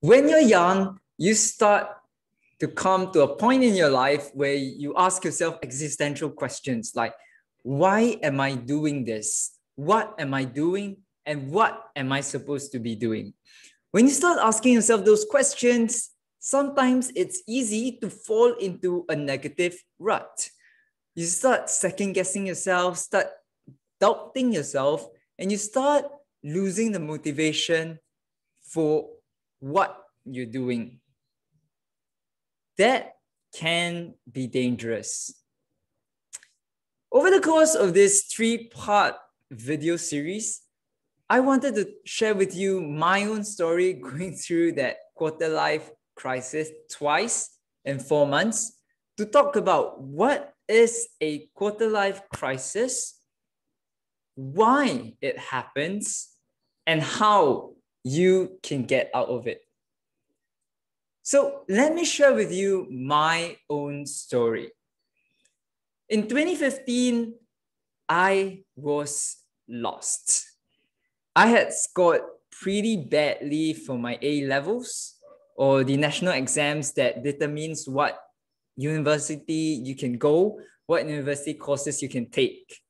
When you're young, you start to come to a point in your life where you ask yourself existential questions like, why am I doing this? What am I doing? And what am I supposed to be doing? When you start asking yourself those questions, sometimes it's easy to fall into a negative rut. You start second guessing yourself, start doubting yourself, and you start losing the motivation for what you're doing. That can be dangerous. Over the course of this 3-part video series, I wanted to share with you my own story going through that quarter life crisis twice in 4 months to talk about what is a quarter life crisis, why it happens, and how you can get out of it. So let me share with you my own story. In 2015, I was lost. I had scored pretty badly for my A levels, or the national exams that determines what university you can go, what university courses you can take.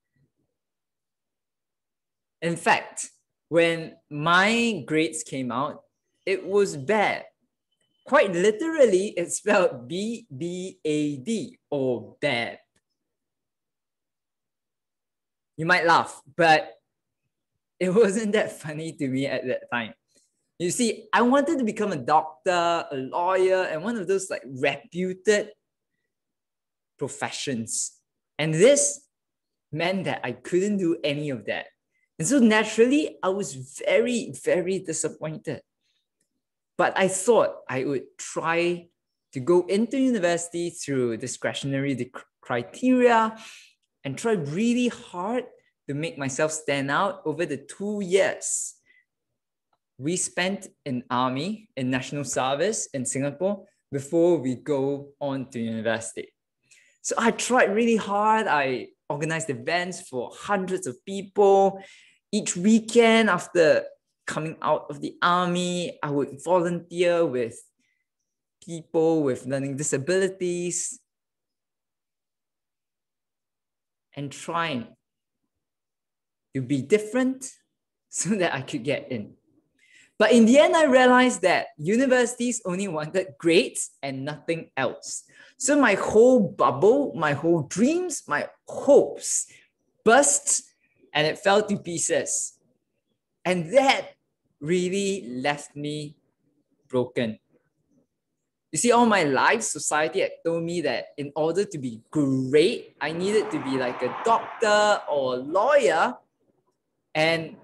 In fact, when my grades came out, it was bad. Quite literally, it's spelled B-B-A-D, or bad. You might laugh, but it wasn't that funny to me at that time. You see, I wanted to become a doctor, a lawyer, and one of those like reputed professions. And this meant that I couldn't do any of that. And so naturally, I was very, very disappointed. But I thought I would try to go into university through discretionary criteria and try really hard to make myself stand out over the 2 years we spent in army, in national service in Singapore before we go on to university. So I tried really hard. I organized events for hundreds of people. Each weekend after coming out of the army, I would volunteer with people with learning disabilities and trying to be different so that I could get in. But in the end, I realized that universities only wanted grades and nothing else. So my whole bubble, my whole dreams, my hopes burst and it fell to pieces. And that really left me broken. You see, all my life, society had told me that in order to be great, I needed to be like a doctor or a lawyer and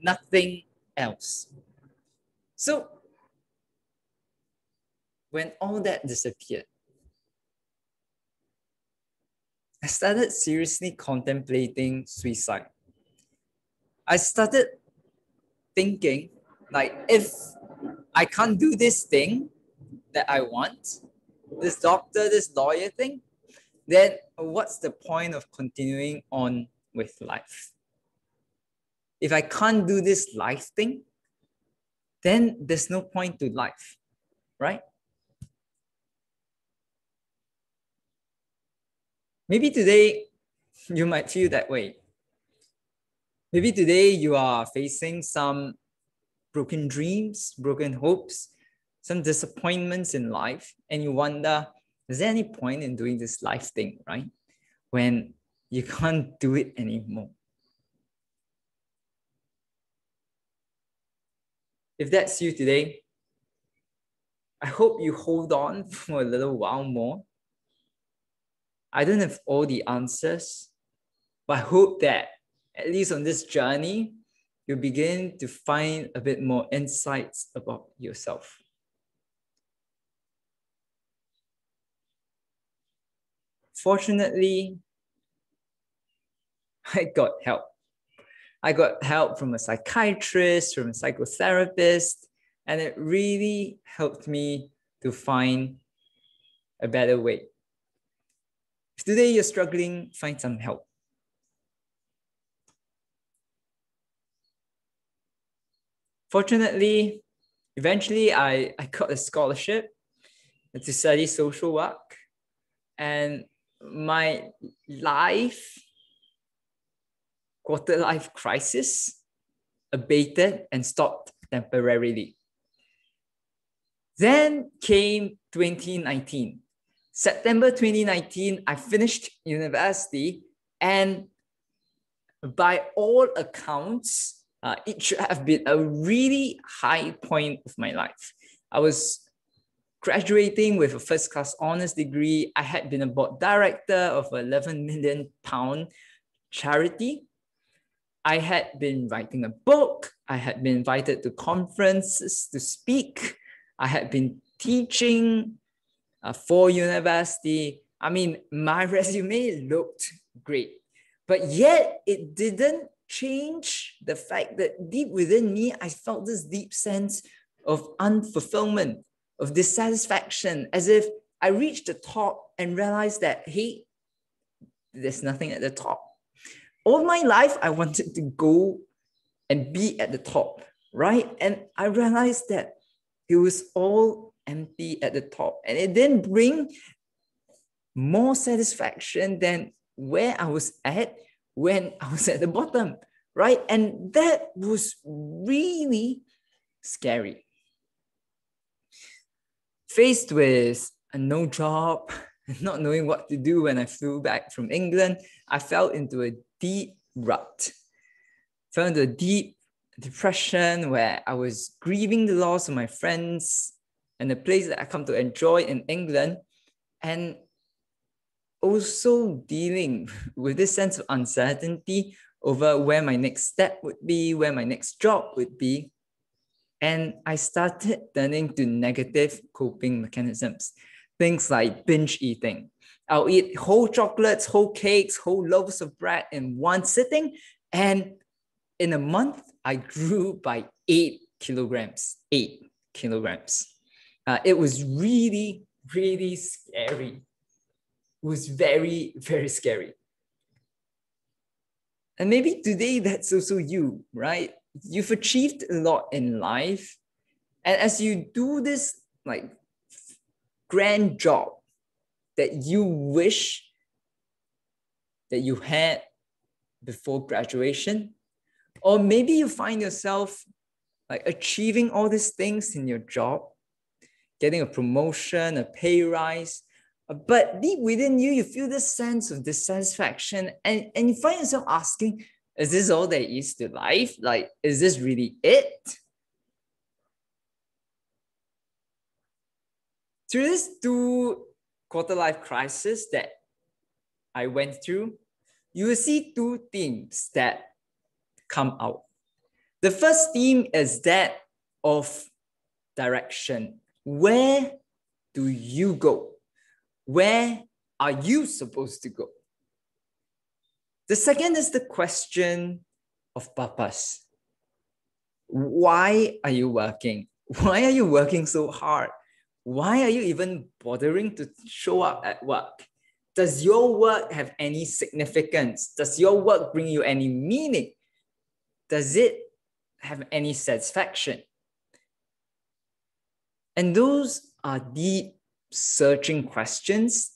nothing else. So when all that disappeared, I started seriously contemplating suicide. I started thinking, like, if I can't do this thing that I want, this doctor, this lawyer thing, then what's the point of continuing on with life? If I can't do this life thing, then there's no point to life, right? Maybe today you might feel that way. Maybe today you are facing some broken dreams, broken hopes, some disappointments in life, and you wonder, is there any point in doing this life thing, right? When you can't do it anymore. If that's you today, I hope you hold on for a little while more. I don't have all the answers, but I hope that at least on this journey, you begin to find a bit more insights about yourself. Fortunately, I got help. I got help from a psychiatrist, from a psychotherapist, and it really helped me to find a better way. If today you're struggling, find some help. Fortunately, eventually I got a scholarship to study social work, and my quarter life crisis abated and stopped temporarily. Then came 2019. September 2019, I finished university, and by all accounts, it should have been a really high point of my life. I was graduating with a first-class honors degree. I had been a board director of an 11 million pound charity. I had been writing a book. I had been invited to conferences to speak. I had been teaching for university. I mean, my resume looked great, but yet it didn't change the fact that deep within me, I felt this deep sense of unfulfillment, of dissatisfaction, as if I reached the top and realized that, hey, there's nothing at the top. All my life, I wanted to go and be at the top, right? And I realized that it was all empty at the top, and it didn't bring more satisfaction than where I was at when I was at the bottom, right? And that was really scary. Faced with a no job, not knowing what to do when I flew back from England, I fell into a deep rut. Fell into a deep depression where I was grieving the loss of my friends and the place that I come to enjoy in England, and also dealing with this sense of uncertainty over where my next step would be, where my next job would be. And I started turning to negative coping mechanisms, things like binge eating. I'll eat whole chocolates, whole cakes, whole loaves of bread in one sitting. And in a month, I grew by 8 kilograms. 8 kilograms. It was really, really scary. It was very, very scary. And maybe today that's also you, right? You've achieved a lot in life. And as you do this like grand job that you wish that you had before graduation, or maybe you find yourself like achieving all these things in your job, getting a promotion, a pay rise, but deep within you, you feel this sense of dissatisfaction, and you find yourself asking, is this all there is to life? Like, is this really it? Through this 2-quarter life crisis that I went through, you will see 2 themes that come out. The first theme is that of direction. Where do you go? Where are you supposed to go? The second is the question of purpose. Why are you working? Why are you working so hard? Why are you even bothering to show up at work? Does your work have any significance? Does your work bring you any meaning? Does it have any satisfaction? And those are deep, searching questions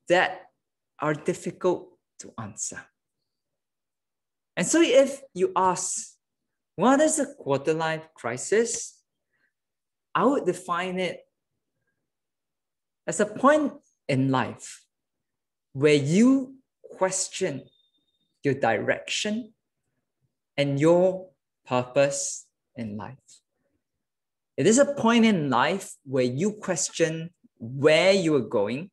that are difficult to answer. And so if you ask, what is a quarter life crisis? I would define it as a point in life where you question your direction and your purpose in life. It is a point in life where you question where you are going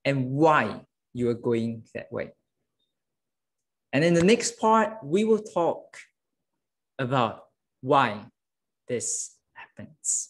and why you are going that way. And in the next part, we will talk about why this happens.